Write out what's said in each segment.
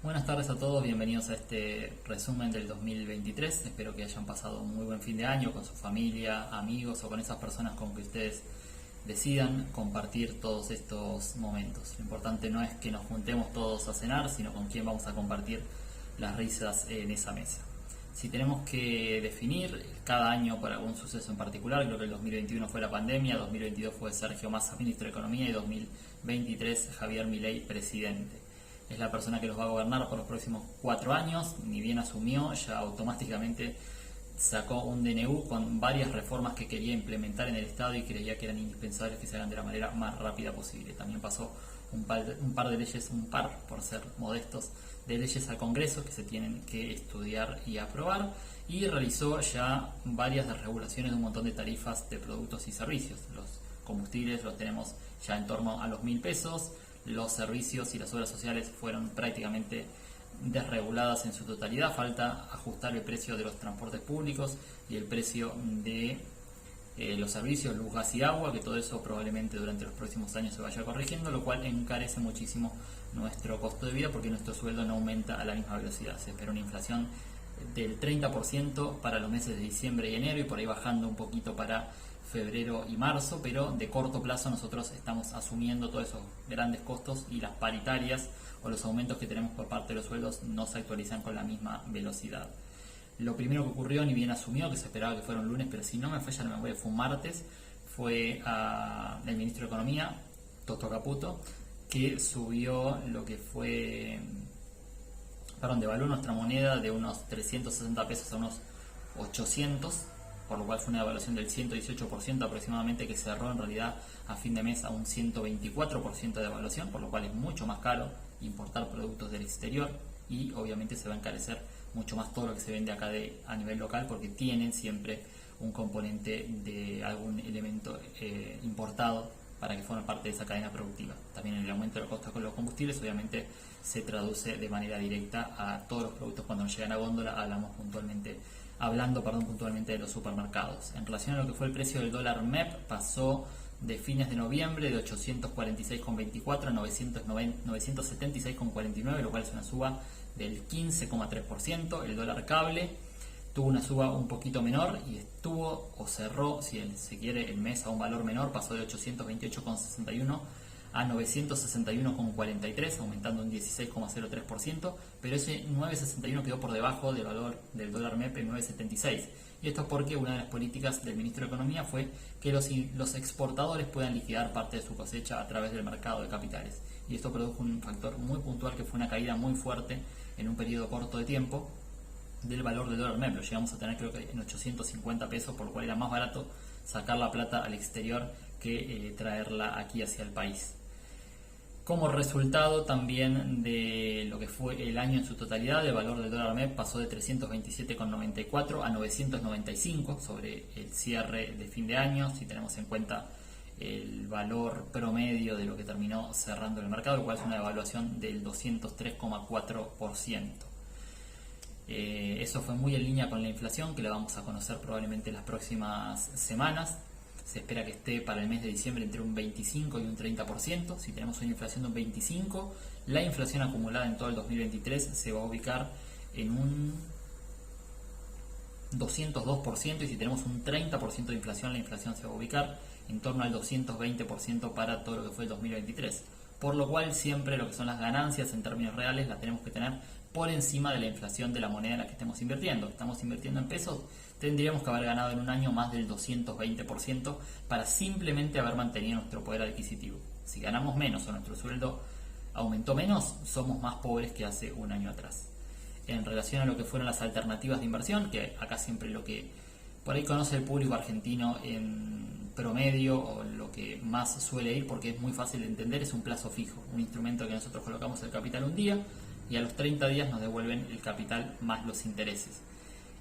Buenas tardes a todos, bienvenidos a este resumen del 2023. Espero que hayan pasado un muy buen fin de año con su familia, amigos o con esas personas con que ustedes decidan compartir todos estos momentos. Lo importante no es que nos juntemos todos a cenar, sino con quién vamos a compartir las risas en esa mesa. Si tenemos que definir cada año por algún suceso en particular, creo que el 2021 fue la pandemia, 2022 fue Sergio Massa, ministro de Economía, y 2023 Javier Milei, presidente. Es la persona que los va a gobernar por los próximos 4 años, ni bien asumió, ya automáticamente sacó un DNU con varias reformas que quería implementar en el Estado y creía que eran indispensables que se hagan de la manera más rápida posible. También pasó un par de leyes, por ser modestos, de leyes al Congreso que se tienen que estudiar y aprobar, y realizó ya varias desregulaciones de un montón de tarifas de productos y servicios. Los combustibles los tenemos ya en torno a los 1.000 pesos, los servicios y las obras sociales fueron prácticamente desreguladas en su totalidad. Falta ajustar el precio de los transportes públicos y el precio de los servicios, luz, gas y agua, que todo eso probablemente durante los próximos años se vaya corrigiendo, lo cual encarece muchísimo nuestro costo de vida porque nuestro sueldo no aumenta a la misma velocidad. Se espera una inflación del 30% para los meses de diciembre y enero, y por ahí bajando un poquito para febrero y marzo, pero de corto plazo nosotros estamos asumiendo todos esos grandes costos, y las paritarias o los aumentos que tenemos por parte de los sueldos no se actualizan con la misma velocidad. Lo primero que ocurrió, ni bien asumió, que se esperaba que fuera un lunes, pero si no me falla la memoria fue un martes, fue el ministro de Economía, Toto Caputo, que subió lo que fue, devaluó nuestra moneda de unos 360 pesos a unos 800, por lo cual fue una devaluación del 118% aproximadamente, que cerró en realidad a fin de mes a un 124% de devaluación, por lo cual es mucho más caro importar productos del exterior, y obviamente se va a encarecer mucho más todo lo que se vende acá a nivel local, porque tienen siempre un componente de algún elemento importado para que forme parte de esa cadena productiva. También el aumento de los costos con los combustibles obviamente se traduce de manera directa a todos los productos cuando nos llegan a góndola. Hablando puntualmente de los supermercados. En relación a lo que fue el precio del dólar MEP, pasó de fines de noviembre de 846,24 a 976,49, lo cual es una suba del 15,3%. El dólar cable tuvo una suba un poquito menor y cerró, si se quiere, el mes a un valor menor, pasó de 828,61 a 961,43, aumentando un 16,03%, pero ese 9,61 quedó por debajo del valor del dólar MEP en 9,76. Y esto es porque una de las políticas del ministro de Economía fue que los exportadores puedan liquidar parte de su cosecha a través del mercado de capitales. Y esto produjo un factor muy puntual, que fue una caída muy fuerte en un periodo corto de tiempo del valor del dólar MEP. Lo llegamos a tener creo que en 850 pesos, por lo cual era más barato sacar la plata al exterior que traerla aquí hacia el país. Como resultado también de lo que fue el año en su totalidad, el valor del dólar MEP pasó de 327,94 a 995 sobre el cierre de fin de año, si tenemos en cuenta el valor promedio de lo que terminó cerrando el mercado, lo cual es una devaluación del 203,4%. Eso fue muy en línea con la inflación, que la vamos a conocer probablemente en las próximas semanas. Se espera que esté para el mes de diciembre entre un 25 y un 30%. Si tenemos una inflación de un 25, la inflación acumulada en todo el 2023 se va a ubicar en un 202%, y si tenemos un 30% de inflación, la inflación se va a ubicar en torno al 220% para todo lo que fue el 2023. Por lo cual siempre lo que son las ganancias en términos reales las tenemos que tener por encima de la inflación de la moneda en la que estemos invirtiendo. Estamos invirtiendo en pesos, tendríamos que haber ganado en un año más del 220% para simplemente haber mantenido nuestro poder adquisitivo. Si ganamos menos o nuestro sueldo aumentó menos, somos más pobres que hace un año atrás. En relación a lo que fueron las alternativas de inversión, que acá siempre lo que por ahí conoce el público argentino en promedio, o lo que más suele ir porque es muy fácil de entender, es un plazo fijo, un instrumento que nosotros colocamos el capital un día y a los 30 días nos devuelven el capital más los intereses.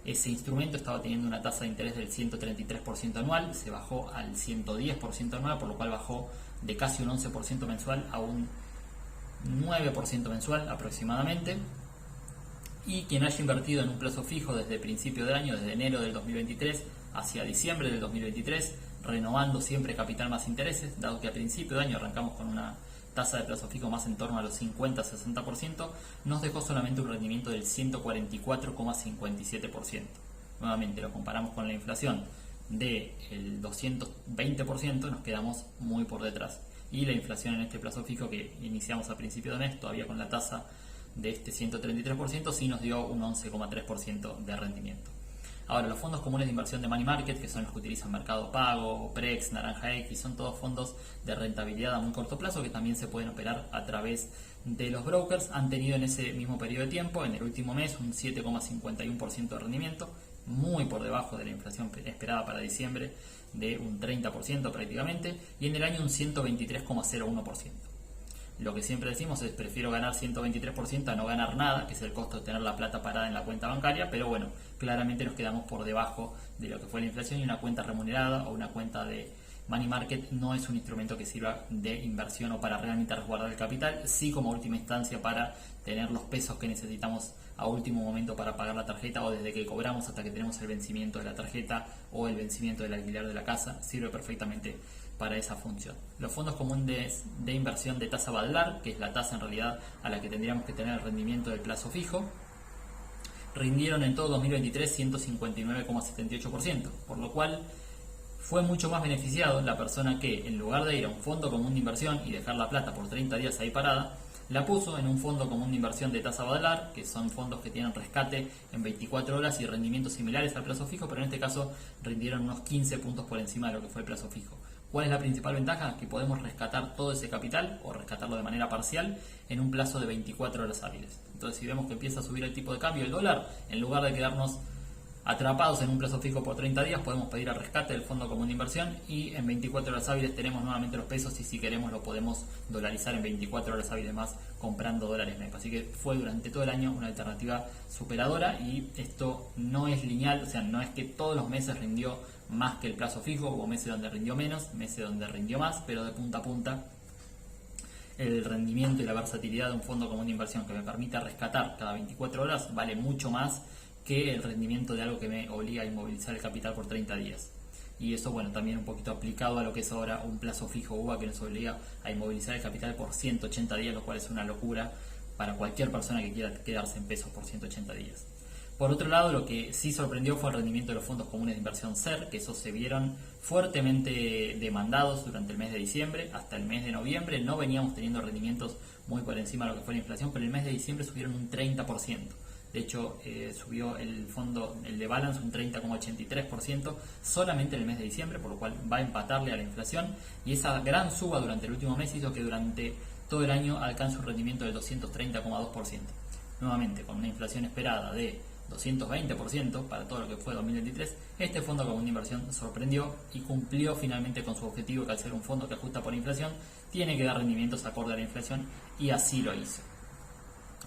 Ese instrumento estaba teniendo una tasa de interés del 133% anual, se bajó al 110% anual, por lo cual bajó de casi un 11% mensual a un 9% mensual aproximadamente. Y quien haya invertido en un plazo fijo desde el principio del año, desde enero del 2023 hacia diciembre del 2023, renovando siempre capital más intereses, dado que a principio de año arrancamos con una tasa de plazo fijo más en torno a los 50-60%, nos dejó solamente un rendimiento del 144,57%. Nuevamente lo comparamos con la inflación del 220%, nos quedamos muy por detrás. Y la inflación en este plazo fijo que iniciamos a principio de mes, todavía con la tasa de este 133%, sí nos dio un 11,3% de rendimiento. Ahora, los fondos comunes de inversión de Money Market, que son los que utilizan Mercado Pago, Prex, Naranja X, son todos fondos de rentabilidad a muy corto plazo que también se pueden operar a través de los brokers. Han tenido en ese mismo periodo de tiempo, en el último mes, un 7,51% de rendimiento, muy por debajo de la inflación esperada para diciembre de un 30% prácticamente, y en el año un 123,01%. Lo que siempre decimos es prefiero ganar 123% a no ganar nada, que es el costo de tener la plata parada en la cuenta bancaria, pero bueno, claramente nos quedamos por debajo de lo que fue la inflación, y una cuenta remunerada o una cuenta de Money Market no es un instrumento que sirva de inversión o para realmente resguardar el capital, sí como última instancia para tener los pesos que necesitamos a último momento para pagar la tarjeta, o desde que cobramos hasta que tenemos el vencimiento de la tarjeta o el vencimiento del alquiler de la casa, sirve perfectamente para esa función. Los fondos comunes de inversión de tasa Badlar, que es la tasa en realidad a la que tendríamos que tener el rendimiento del plazo fijo, rindieron en todo 2023 159,78%, por lo cual fue mucho más beneficiado la persona que, en lugar de ir a un fondo común de inversión y dejar la plata por 30 días ahí parada, la puso en un fondo común de inversión de tasa Badlar, que son fondos que tienen rescate en 24 horas y rendimientos similares al plazo fijo, pero en este caso rindieron unos 15 puntos por encima de lo que fue el plazo fijo. ¿Cuál es la principal ventaja? Que podemos rescatar todo ese capital o rescatarlo de manera parcial en un plazo de 24 horas hábiles. Entonces, si vemos que empieza a subir el tipo de cambio del dólar, en lugar de quedarnos atrapados en un plazo fijo por 30 días, podemos pedir el rescate del fondo común de inversión y en 24 horas hábiles tenemos nuevamente los pesos, y si queremos lo podemos dolarizar en 24 horas hábiles más comprando dólares MEP. Así que fue durante todo el año una alternativa superadora, y esto no es lineal, o sea, no es que todos los meses rindió más que el plazo fijo, hubo meses donde rindió menos, meses donde rindió más, pero de punta a punta el rendimiento y la versatilidad de un fondo común de inversión que me permita rescatar cada 24 horas vale mucho más que el rendimiento de algo que me obliga a inmovilizar el capital por 30 días. Y eso, bueno, también un poquito aplicado a lo que es ahora un plazo fijo UVA que nos obliga a inmovilizar el capital por 180 días, lo cual es una locura para cualquier persona que quiera quedarse en pesos por 180 días. Por otro lado, lo que sí sorprendió fue el rendimiento de los fondos comunes de inversión SER, que esos se vieron fuertemente demandados durante el mes de diciembre hasta el mes de noviembre. No veníamos teniendo rendimientos muy por encima de lo que fue la inflación, pero el mes de diciembre subieron un 30%. De hecho, subió el de Balance un 30,83% solamente en el mes de diciembre, por lo cual va a empatarle a la inflación, y esa gran suba durante el último mes hizo que durante todo el año alcance un rendimiento del 230,2%. Nuevamente, con una inflación esperada de 220% para todo lo que fue 2023, este fondo común de inversión sorprendió y cumplió finalmente con su objetivo, que al ser un fondo que ajusta por inflación, tiene que dar rendimientos acorde a la inflación, y así lo hizo.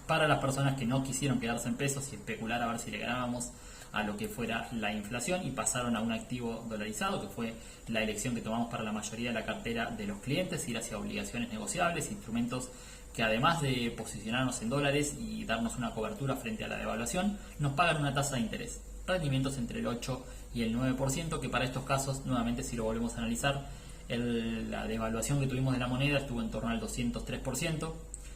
Para las personas que no quisieron quedarse en pesos y especular a ver si le ganábamos a lo que fuera la inflación y pasaron a un activo dolarizado, que fue la elección que tomamos para la mayoría de la cartera de los clientes, ir hacia obligaciones negociables, instrumentos que además de posicionarnos en dólares y darnos una cobertura frente a la devaluación, nos pagan una tasa de interés, rendimientos entre el 8 y el 9%, que para estos casos, nuevamente si lo volvemos a analizar, la devaluación que tuvimos de la moneda estuvo en torno al 203%.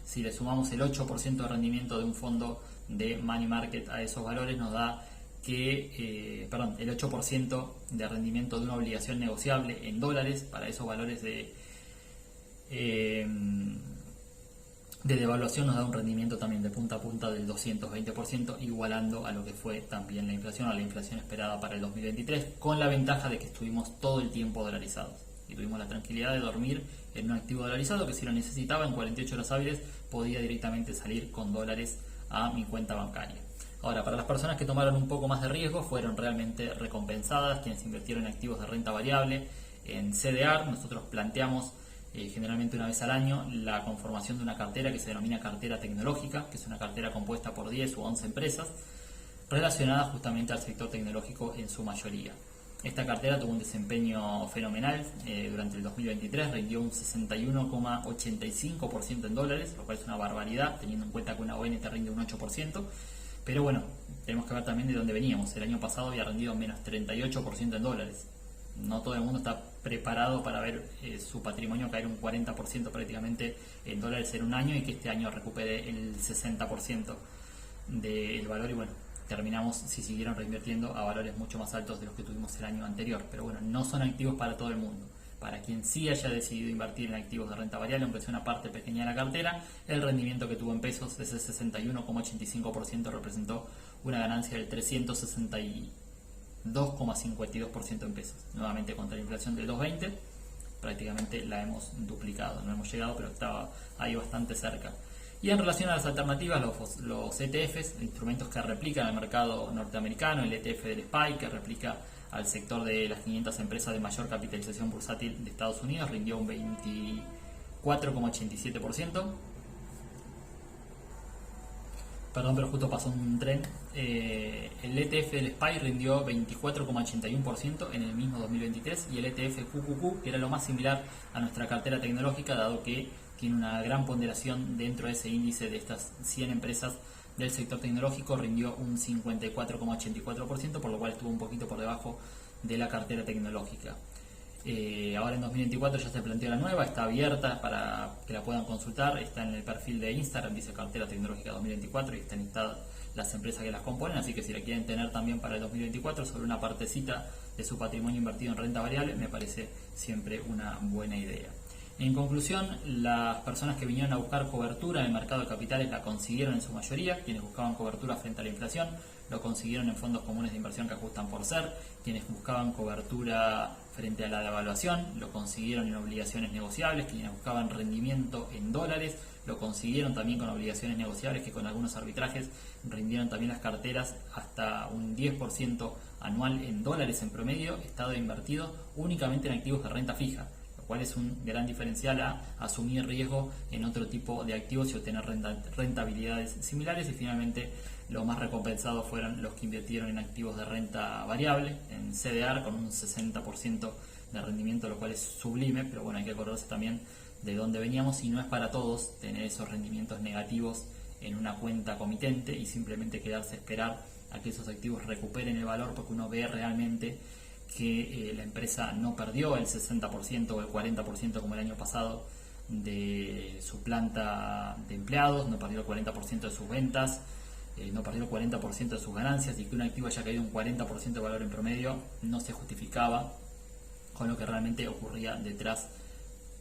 Si le sumamos el 8% de rendimiento de un fondo de Money Market a esos valores, nos da que, el 8% de rendimiento de una obligación negociable en dólares para esos valores de devaluación, nos da un rendimiento también de punta a punta del 220%, igualando a lo que fue también la inflación, a la inflación esperada para el 2023, con la ventaja de que estuvimos todo el tiempo dolarizados y tuvimos la tranquilidad de dormir en un activo dolarizado que, si lo necesitaba en 48 horas hábiles, podía directamente salir con dólares a mi cuenta bancaria. Ahora, para las personas que tomaron un poco más de riesgo, fueron realmente recompensadas quienes invirtieron en activos de renta variable. En CDR nosotros planteamos generalmente una vez al año la conformación de una cartera que se denomina cartera tecnológica, que es una cartera compuesta por 10 u 11 empresas relacionadas justamente al sector tecnológico en su mayoría. Esta cartera tuvo un desempeño fenomenal durante el 2023, rindió un 61,85% en dólares, lo cual es una barbaridad teniendo en cuenta que una ON te rinde un 8%, pero bueno, tenemos que ver también de dónde veníamos. El año pasado había rendido menos 38% en dólares. No todo el mundo está preparado para ver su patrimonio caer un 40% prácticamente en dólares en un año y que este año recupere el 60% del valor y bueno, terminamos, si siguieron reinvirtiendo, a valores mucho más altos de los que tuvimos el año anterior. Pero bueno, no son activos para todo el mundo. Para quien sí haya decidido invertir en activos de renta variable, aunque sea una parte pequeña de la cartera, el rendimiento que tuvo en pesos, ese 61,85%, representó una ganancia del 362,52% en pesos. Nuevamente contra la inflación del 2,20, prácticamente la hemos duplicado. No hemos llegado, pero estaba ahí bastante cerca. Y en relación a las alternativas, los ETFs, instrumentos que replican al mercado norteamericano, el ETF del SPY, que replica al sector de las 500 empresas de mayor capitalización bursátil de Estados Unidos, rindió un 24,87%. Perdón, pero justo pasó un tren. El ETF del SPY rindió 24,81% en el mismo 2023 y el ETF QQQ, que era lo más similar a nuestra cartera tecnológica, dado que tiene una gran ponderación dentro de ese índice de estas 100 empresas del sector tecnológico, rindió un 54,84%, por lo cual estuvo un poquito por debajo de la cartera tecnológica. Ahora en 2024 ya se planteó la nueva, está abierta para que la puedan consultar, está en el perfil de Instagram, dice cartera tecnológica 2024 y están listadas las empresas que las componen, así que si la quieren tener también para el 2024 sobre una partecita de su patrimonio invertido en renta variable, me parece siempre una buena idea. En conclusión, las personas que vinieron a buscar cobertura en el mercado de capitales la consiguieron en su mayoría. Quienes buscaban cobertura frente a la inflación lo consiguieron en fondos comunes de inversión que ajustan por ser. Quienes buscaban cobertura frente a la devaluación lo consiguieron en obligaciones negociables. Quienes buscaban rendimiento en dólares lo consiguieron también con obligaciones negociables que con algunos arbitrajes rindieron también las carteras hasta un 10% anual en dólares en promedio, estado invertido únicamente en activos de renta fija, cuál es un gran diferencial a asumir riesgo en otro tipo de activos y obtener rentabilidades similares. Y finalmente los más recompensados fueron los que invirtieron en activos de renta variable, en CDR, con un 60% de rendimiento, lo cual es sublime, pero bueno, hay que acordarse también de dónde veníamos y no es para todos tener esos rendimientos negativos en una cuenta comitente y simplemente quedarse a esperar a que esos activos recuperen el valor, porque uno ve realmente que la empresa no perdió el 60% o el 40% como el año pasado de su planta de empleados, no perdió el 40% de sus ventas, no perdió el 40% de sus ganancias, y que un activo haya caído un 40% de valor en promedio no se justificaba con lo que realmente ocurría detrás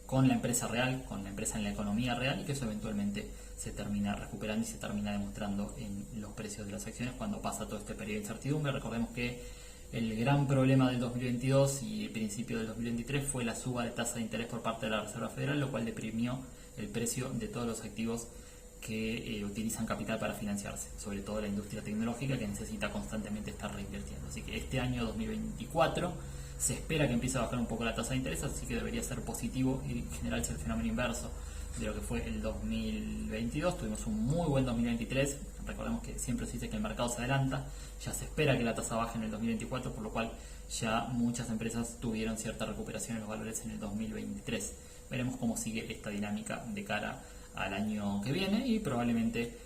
con la empresa real, con la empresa en la economía real, y que eso eventualmente se termina recuperando y se termina demostrando en los precios de las acciones cuando pasa todo este periodo de incertidumbre. Recordemos que el gran problema del 2022 y el principio del 2023 fue la suba de tasa de interés por parte de la Reserva Federal, lo cual deprimió el precio de todos los activos que utilizan capital para financiarse, sobre todo la industria tecnológica, que necesita constantemente estar reinvirtiendo. Así que este año 2024 se espera que empiece a bajar un poco la tasa de interés, así que debería ser positivo y generarse el fenómeno inverso de lo que fue el 2022. Tuvimos un muy buen 2023, recordemos que siempre se dice que el mercado se adelanta, ya se espera que la tasa baje en el 2024, por lo cual ya muchas empresas tuvieron cierta recuperación en los valores en el 2023. Veremos cómo sigue esta dinámica de cara al año que viene y probablemente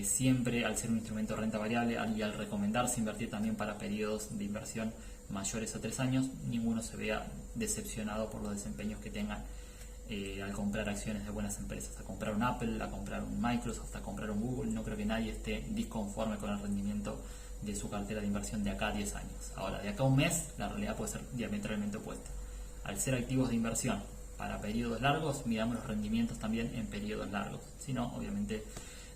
siempre, al ser un instrumento de renta variable y al recomendarse invertir también para periodos de inversión mayores a 3 años, ninguno se vea decepcionado por los desempeños que tengan al comprar acciones de buenas empresas, a comprar un Apple, a comprar un Microsoft, a comprar un Google. No creo que nadie esté disconforme con el rendimiento de su cartera de inversión de acá a 10 años. Ahora, de acá a un mes, la realidad puede ser diametralmente opuesta. Al ser activos de inversión para periodos largos, miramos los rendimientos también en periodos largos. Si no, obviamente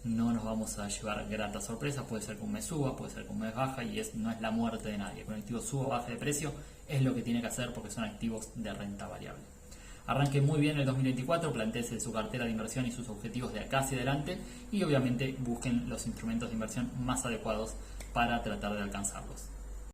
no nos vamos a llevar gratas sorpresas. Puede ser que un mes suba, puede ser que un mes baja, y no es la muerte de nadie. Que un activo suba o baje de precio es lo que tiene que hacer, porque son activos de renta variable. Arranque muy bien el 2024, plantéese su cartera de inversión y sus objetivos de acá hacia adelante, y obviamente busquen los instrumentos de inversión más adecuados para tratar de alcanzarlos.